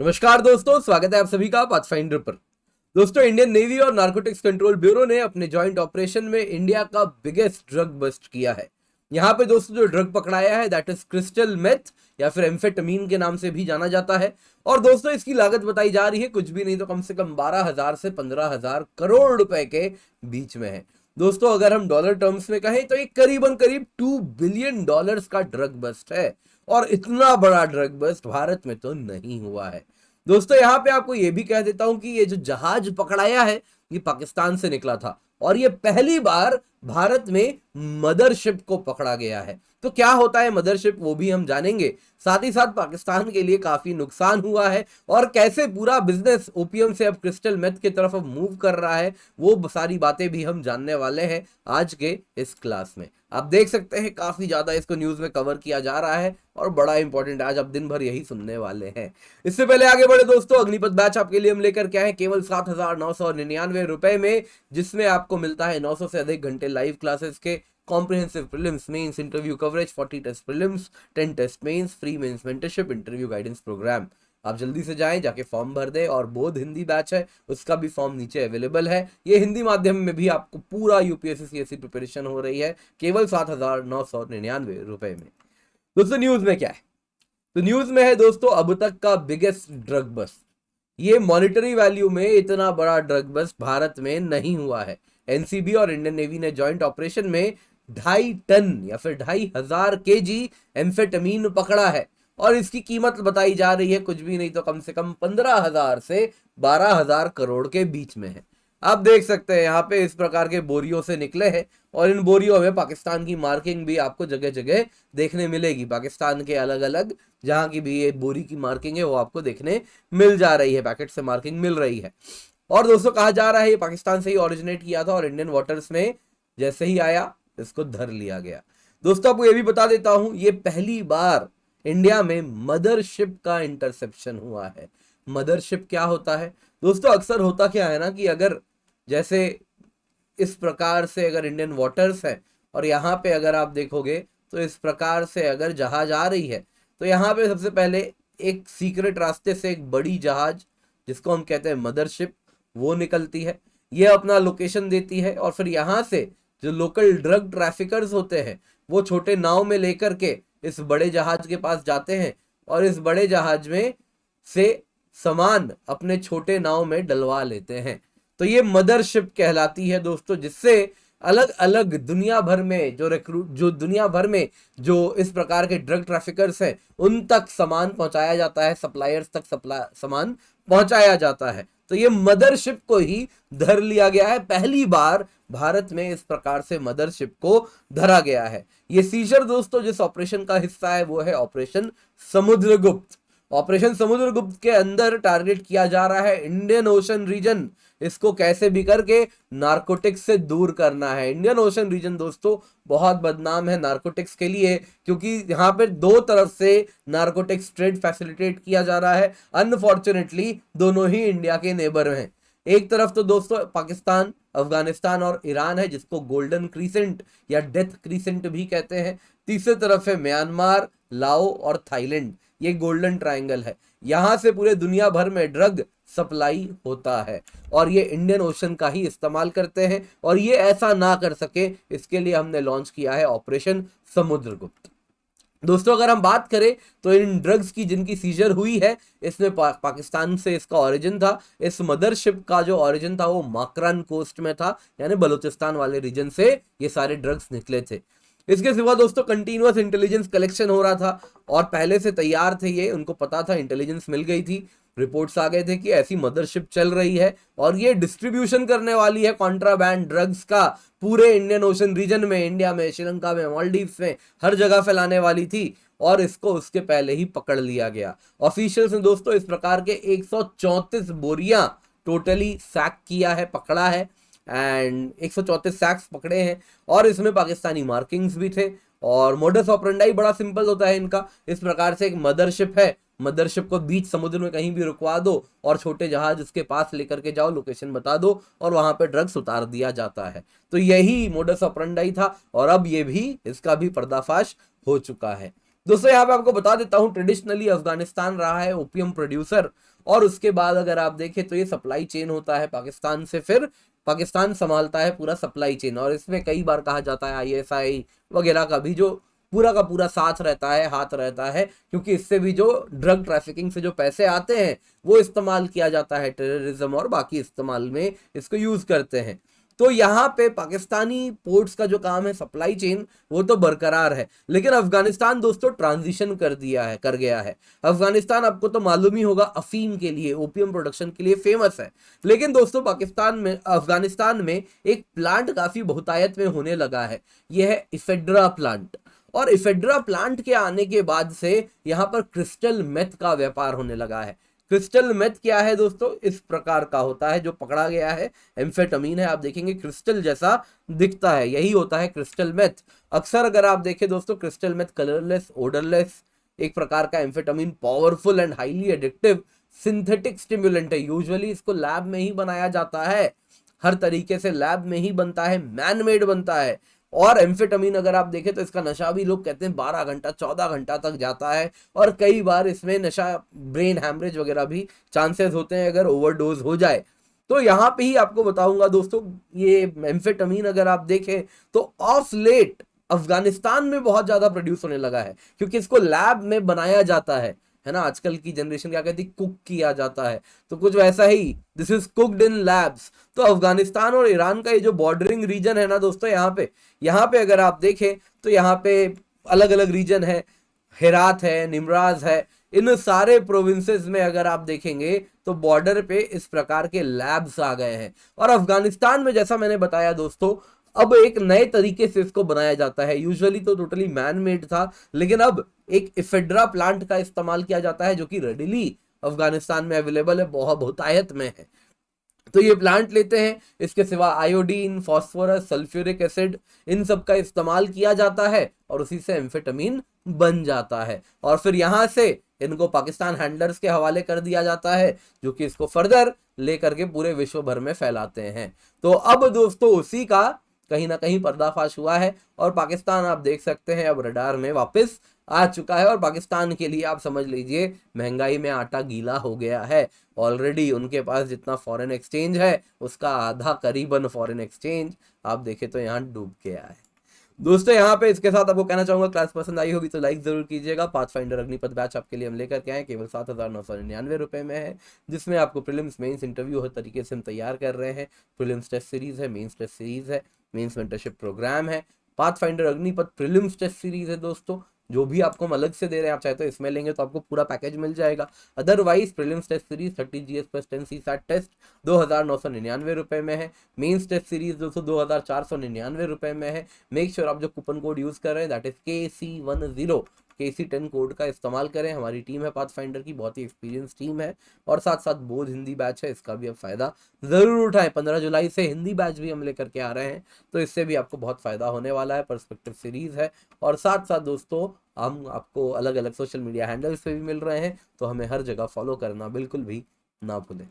नमस्कार दोस्तों, स्वागत है आप सभी का पाथफाइंडर पर। दोस्तों, इंडियन नेवी और नारकोटिक्स कंट्रोल ब्यूरो ने अपने जॉइंट ऑपरेशन में इंडिया का बिगेस्ट ड्रग बस्ट किया है। यहाँ पे दोस्तों जो ड्रग पकड़ाया है दैट इज क्रिस्टल मेथ या फिर एम्फेटामीन के नाम से भी जाना जाता है। और दोस्तों इसकी लागत बताई जा रही है कुछ भी नहीं तो कम से कम 12,000 से 15,000 करोड़ रुपए के बीच में है। दोस्तों अगर हम डॉलर टर्म्स में कहें तो ये करीबन करीब $2 बिलियन का ड्रग बस्ट है। और इतना बड़ा ड्रग बस्ट भारत में तो नहीं हुआ है। दोस्तों यहाँ पे आपको ये भी कह देता हूं कि ये जो जहाज पकड़ाया है ये पाकिस्तान से निकला था और ये पहली बार भारत में मदरशिप को पकड़ा गया है। तो क्या होता है मदरशिप वो भी हम जानेंगे। साथ ही साथ पाकिस्तान के लिए काफी नुकसान हुआ है और कैसे पूरा बिजनेस ओपीएम से अब क्रिस्टल मेथ की तरफ अब मूव कर रहा है वो सारी बातें भी हम जानने वाले हैं आज के इस क्लास में। आप देख सकते हैं काफी ज्यादा इसको न्यूज में कवर किया जा रहा है और बड़ा इंपॉर्टेंट आज आप दिन भर यही सुनने वाले हैं। इससे पहले आगे बढ़े दोस्तों, अग्निपथ बैच आपके लिए हम लेकर के आए केवल 7,999 रुपए में, जिसमें आपको मिलता है 900 से अधिक घंटे लाइव क्लासेस के comprehensive prelims mains interview coverage, 40 test prelims, 10 test mains, free mains mentorship, interview guidance programme. आप जल्दी से जाएं, जाके फॉर्म भर दें। और बोध हिंदी बैच है उसका भी फॉर्म नीचे अवेलेबल है। ये हिंदी माध्यम में भी आपको पूरा यूपीएससी सीएससी प्रिपरेशन हो रही है केवल 7,999 रुपए में। दोस्तों न्यूज में क्या है, तो न्यूज में है दोस्तों अब तक का बिगेस्ट ड्रग बस्ट। ये मॉनिटरी वैल्यू में इतना बड़ा ड्रग बस्ट भारत में नहीं हुआ है। एनसीबी और इंडियन नेवी ने जॉइंट ऑपरेशन में 2.5 टन या फिर 2,500 केजी एम्फेटामीन पकड़ा है और इसकी कीमत बताई जा रही है कुछ भी नहीं तो कम से कम 15,000 से 12,000 करोड़ के बीच में है। आप देख सकते हैं यहाँ पे इस प्रकार के बोरियों से निकले हैं और इन बोरियों में पाकिस्तान की मार्किंग भी आपको जगह जगह देखने मिलेगी। पाकिस्तान के अलग अलग जहां की भी ये बोरी की मार्किंग है वो आपको देखने मिल जा रही है, पैकेट से मार्किंग मिल रही है। और दोस्तों कहा जा रहा है ये पाकिस्तान से ही ओरिजिनेट किया था और इंडियन वाटर्स में जैसे ही आया इसको धर लिया गया। दोस्तों आपको ये भी बता देता हूं ये पहली बार इंडिया में मदरशिप का इंटरसेप्शन हुआ है। मदरशिप क्या होता है दोस्तों, अक्सर होता क्या है ना कि अगर जैसे इस प्रकार से अगर इंडियन वाटर्स है और यहाँ पे अगर आप देखोगे तो इस प्रकार से अगर जहाज आ रही है तो यहाँ पे सबसे पहले एक सीक्रेट रास्ते से एक बड़ी जहाज जिसको हम कहते हैं मदरशिप वो निकलती है, ये अपना लोकेशन देती है और फिर यहाँ से जो लोकल ड्रग ट्रैफिकर्स होते हैं वो छोटे नाव में लेकर के इस बड़े जहाज के पास जाते हैं और इस बड़े जहाज में से सामान अपने छोटे नाव में डलवा लेते हैं। तो ये मदरशिप कहलाती है दोस्तों, जिससे अलग अलग दुनिया भर में जो दुनिया भर में जो इस प्रकार के ड्रग ट्रैफिकर्स हैं उन तक सामान पहुंचाया जाता है, सप्लायर्स तक सामान पहुंचाया जाता है। तो ये मदरशिप को ही धर लिया गया है, पहली बार भारत में इस प्रकार से मदरशिप को धरा गया है। ये सीजर दोस्तों जिस ऑपरेशन का हिस्सा है वो है ऑपरेशन समुद्रगुप्त। ऑपरेशन समुद्रगुप्त के अंदर टारगेट किया जा रहा है इंडियन ओशन रीजन। इसको कैसे भी करके नारकोटिक्स से दूर करना है। इंडियन ओशन रीजन दोस्तों बहुत बदनाम है नारकोटिक्स के लिए, क्योंकि यहाँ पे दो तरफ से नारकोटिक्स ट्रेड फैसिलिटेट किया जा रहा है। अनफॉर्चुनेटली दोनों ही इंडिया के नेबर हैं। एक तरफ तो दोस्तों पाकिस्तान, अफगानिस्तान और ईरान है जिसको गोल्डन क्रीसेंट या डेथ क्रीसेंट भी कहते हैं। तीसरे तरफ है म्यांमार, लाओ और थाईलैंड। ये गोल्डन ट्रायंगल है, यहां से पूरे दुनिया भर में ड्रग सप्लाई होता है और ये इंडियन ओशन का ही इस्तेमाल करते हैं और ये ऐसा ना कर सके इसके लिए हमने लॉन्च किया है ऑपरेशन समुद्रगुप्त। दोस्तों अगर हम बात करें तो इन ड्रग्स की जिनकी सीजर हुई है इसमें पाकिस्तान से इसका ओरिजिन था। इस मदरशिप का जो ओरिजिन था वो माकरान कोस्ट में था, यानी बलूचिस्तान वाले रीजन से ये सारे ड्रग्स निकले थे। इसके सिवा दोस्तों कंटिन्यूअस इंटेलिजेंस कलेक्शन हो रहा था और पहले से तैयार थे, ये उनको पता था, इंटेलिजेंस मिल गई थी, रिपोर्ट्स आ गए थे कि ऐसी मदरशिप चल रही है और ये डिस्ट्रीब्यूशन करने वाली है कॉन्ट्राबैंड ड्रग्स का पूरे इंडियन ओशन रीजन में, इंडिया में, श्रीलंका में, मालदीव्स में, हर जगह फैलाने वाली थी और इसको उसके पहले ही पकड़ लिया गया। ऑफिशियल्स ने दोस्तों इस प्रकार के 134 बोरियां टोटली सैक किया है, पकड़ा है एंड 134 सैक्स पकड़े हैं और इसमें पाकिस्तानी मार्किंग्स भी थे। और मोडस ऑपरेंडाई बड़ा सिंपल होता है इनका। इस प्रकार से एक मदरशिप है, मदरशिप को बीच समुद्र में कहीं भी रुकवा दो और छोटे जहाज उसके पास लेकर के जाओ, लोकेशन बता दो और वहां पे ड्रग्स उतार दिया जाता है। तो यही मोडस ऑपरेंडाई था और अब ये भी इसका भी पर्दाफाश हो चुका है। दोस्तों यहाँ पे आपको बता देता हूँ ट्रेडिशनली अफगानिस्तान रहा है ओपियम प्रोड्यूसर और उसके बाद अगर आप देखें तो ये सप्लाई चेन होता है पाकिस्तान से, फिर पाकिस्तान संभालता है पूरा सप्लाई चेन। और इसमें कई बार कहा जाता है आईएसआई वगैरह का भी जो पूरा का पूरा साथ रहता है, हाथ रहता है, क्योंकि इससे भी जो ड्रग ट्रैफिकिंग से जो पैसे आते हैं वो इस्तेमाल किया जाता है टेररिज्म और बाकी इस्तेमाल में इसको यूज करते हैं। तो यहाँ पे पाकिस्तानी पोर्ट्स का जो काम है सप्लाई चेन वो तो बरकरार है, लेकिन अफगानिस्तान दोस्तों ट्रांजिशन कर गया है। अफगानिस्तान आपको तो मालूम ही होगा अफीम के लिए, ओपियम प्रोडक्शन के लिए फेमस है। लेकिन दोस्तों अफगानिस्तान में एक प्लांट काफी बहुतायत में होने लगा है, यह है इफेड्रा प्लांट। और इफेड्रा प्लांट के आने के बाद से यहाँ पर क्रिस्टल मेथ का व्यापार होने लगा है। क्रिस्टल मेथ क्या है दोस्तों, इस प्रकार का होता है जो पकड़ा गया है, एम्फेटामीन है, आप देखेंगे क्रिस्टल जैसा दिखता है, यही होता है क्रिस्टल मेथ। अक्सर अगर आप देखें दोस्तों क्रिस्टल मेथ कलरलेस, ओडरलेस, एक प्रकार का amphetamine, powerful and highly addictive synthetic stimulant है। यूजुअली इसको लैब में ही बनाया जाता है, हर तरीके से लैब में ही बनता है, मैन मेड बनता है। और एम्फेटामीन अगर आप देखें तो इसका नशा भी लोग कहते हैं 12 घंटा 14 घंटा तक जाता है, और कई बार इसमें नशा ब्रेन हैमरेज वगैरह भी चांसेस होते हैं अगर ओवरडोज हो जाए। तो यहाँ पे ही आपको बताऊंगा दोस्तों, ये एम्फेटामीन अगर आप देखें तो ऑफ लेट अफगानिस्तान में बहुत ज्यादा प्रोड्यूस होने लगा है, क्योंकि इसको लैब में बनाया जाता है ना। आजकल की जनरेशन क्या कहती है, कुक किया जाता है, तो कुछ वैसा ही, this is cooked in labs. तो अफगानिस्तान और ईरान का ये जो बॉर्डरिंग रीजन है ना दोस्तों, यहाँ पे अगर आप देखें तो यहाँ पे अलग अलग रीजन है, हेरात है, निमराज है, इन सारे प्रोविंसेस में अगर आप देखेंगे तो बॉर्डर पे इस प्रकार के लैब्स आ गए हैं। और अफगानिस्तान में जैसा मैंने बताया दोस्तों, अब एक नए तरीके से इसको बनाया जाता है। यूजुअली तो टोटली मैन मेड था, लेकिन अब एक इफेड्रा प्लांट का इस्तेमाल किया जाता है जो कि रेडिली अफगानिस्तान में अवेलेबल है, बहुत बहुतायत में है। तो ये प्लांट लेते हैं, इसके सिवा आयोडीन, फास्फोरस, सल्फ्यूरिक एसिड, इन सब का इस्तेमाल किया जाता है और उसी से एम्फेटामीन बन जाता है। और फिर यहाँ से इनको पाकिस्तान हैंडलर्स के हवाले कर दिया जाता है, जो कि इसको फर्दर लेकर के पूरे विश्व भर में फैलाते हैं। तो अब दोस्तों उसी का कहीं ना कहीं पर्दाफाश हुआ है, और पाकिस्तान आप देख सकते हैं अब रडार में वापस आ चुका है। और पाकिस्तान के लिए आप समझ लीजिए महंगाई में आटा गीला हो गया है। ऑलरेडी उनके पास जितना फॉरेन एक्सचेंज है उसका आधा करीबन फॉरेन एक्सचेंज आप देखें तो यहाँ डूब गया है। दोस्तों यहाँ पे इसके साथ आपको कहना चाहूंगा, क्लास पसंद आई होगी तो लाइक जरूर कीजिएगा। पाथफाइंडर अग्निपथ बैच आपके लिए हम लेकर के आए, केवल 7,999 रुपए में है, जिसमें आपको प्रीलिम्स मेंस इंटरव्यू हर तरीके से हम तैयार कर रहे हैं। प्रीलिम्स टेस्ट सीरीज है, मेंस टेस्ट सीरीज है, मेंस मेंटरशिप प्रोग्राम है, pathfinder Agnipath prelims test series है दोस्तों। जो भी आपको हम अलग से दे रहे हैं, आप चाहे तो इसमें लेंगे तो आपको पूरा पैकेज मिल जाएगा। Otherwise prelims test series 30 GS plus 10 CSAT test 2,999 रुपए में है। मेंस टेस्ट सीरीज दोस्तों 2,499 रुपए में है। मेक श्योर आप जो कूपन कोड यूज कर रहे हैं that is KC10 KC10 code का इस्तेमाल करें। हमारी टीम है पाथफाइंडर की, बहुत ही एक्सपीरियंस टीम है, और साथ साथ बोध हिंदी बैच है, इसका भी आप फायदा जरूर उठाएं। 15 जुलाई से हिंदी बैच भी हम लेकर के आ रहे हैं, तो इससे भी आपको बहुत फायदा होने वाला है। पर्सपेक्टिव सीरीज है, और साथ साथ दोस्तों हम आपको अलग अलग सोशल मीडिया हैंडल्स पे भी मिल रहे हैं, तो हमें हर जगह फॉलो करना बिल्कुल भी ना भूलें।